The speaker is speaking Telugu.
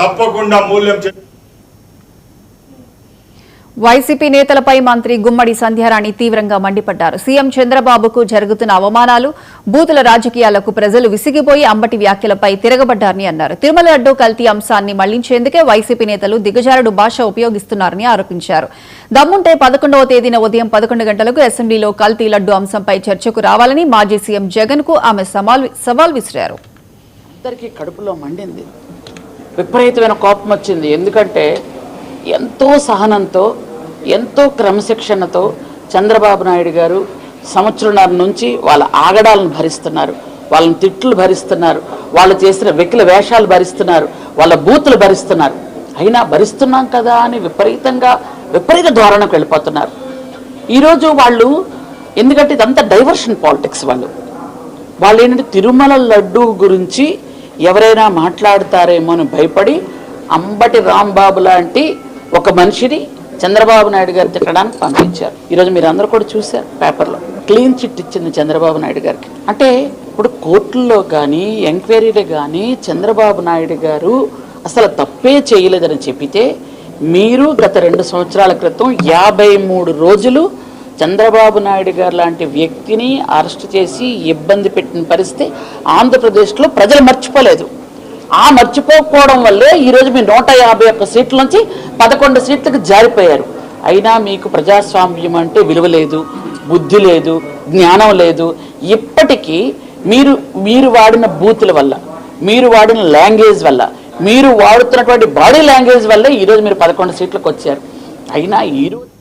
తప్పకుండా మూల్యం. వైసీపీ నేతలపై మంత్రి గుమ్మడి సంధ్యారాణి తీవ్రంగా మండిపడ్డారు. సీఎం చంద్రబాబుకు జరుగుతున్న అవమానాలు, బూతుల రాజకీయాలకు ప్రజలు విసిగిపోయి అంబటి వ్యాఖ్యలపై తిరగబడ్డారని అన్నారు. తిరుమల లడ్డూ కల్తీ అంశాన్ని మళ్లించేందుకే వైసీపీ నేతలు దిగజారుడు భాష ఉపయోగిస్తున్నారని ఆరోపించారు. దమ్ముంటే 11వ తేదీన ఉదయం 11 గంటలకు అసెంబ్లీలో కల్తీ లడ్డూ అంశంపై చర్చకు రావాలని మాజీ సీఎం జగన్ కు ఆమె సవాల్ విసిరారు. అందరికీ కడుపులో మండింది, విపరీతమైన కోపం వచ్చింది. ఎందుకంటే ఎంతో సహనంతో, ఎంతో క్రమశిక్షణతో చంద్రబాబు నాయుడు గారు సంవత్సరంన్నర నుంచి వాళ్ళ ఆగడాలను భరిస్తున్నారు, వాళ్ళని తిట్లు భరిస్తున్నారు, వాళ్ళు చేసిన వెకిల వేషాలు భరిస్తున్నారు, వాళ్ళ బూతులు భరిస్తున్నారు. అయినా భరిస్తున్నాం కదా అని విపరీత ధోరణకు వెళ్ళిపోతున్నారు. ఈరోజు వాళ్ళు, ఎందుకంటే ఇదంతా డైవర్షన్ పాలిటిక్స్. వాళ్ళు ఏంటంటే తిరుమల లడ్డూ గురించి ఎవరైనా మాట్లాడతారేమో అని భయపడి అంబటి రాంబాబు లాంటి ఒక మనిషిని చంద్రబాబు నాయుడు గారు తిట్టడానికి పంపించారు. ఈరోజు మీరు అందరూ కూడా చూశారు పేపర్లో, క్లీన్ చిట్ ఇచ్చింది చంద్రబాబు నాయుడు గారికి. అంటే ఇప్పుడు కోర్టుల్లో కానీ ఎంక్వైరీలో కానీ చంద్రబాబు నాయుడు గారు అసలు తప్పే చేయలేదని చెప్పితే, మీరు గత 2 సంవత్సరాల క్రితం 53 రోజులు చంద్రబాబు నాయుడు గారు లాంటి వ్యక్తిని అరెస్ట్ చేసి ఇబ్బంది పెట్టిన పరిస్థితి ఆంధ్రప్రదేశ్లో ప్రజలు మర్చిపోలేదు. ఆ మర్చిపోకపోవడం వల్లే ఈరోజు మీ 151 సీట్ల నుంచి 11 సీట్లకు జారిపోయారు. అయినా మీకు ప్రజాస్వామ్యం అంటే విలువ లేదు, బుద్ధి లేదు, జ్ఞానం లేదు. ఇప్పటికీ మీరు వాడిన బూతుల వల్ల, మీరు వాడిన లాంగ్వేజ్ వల్ల, మీరు వాడుతున్నటువంటి బాడీ లాంగ్వేజ్ వల్లే ఈరోజు మీరు 11 సీట్లకు వచ్చారు. అయినా ఈరోజు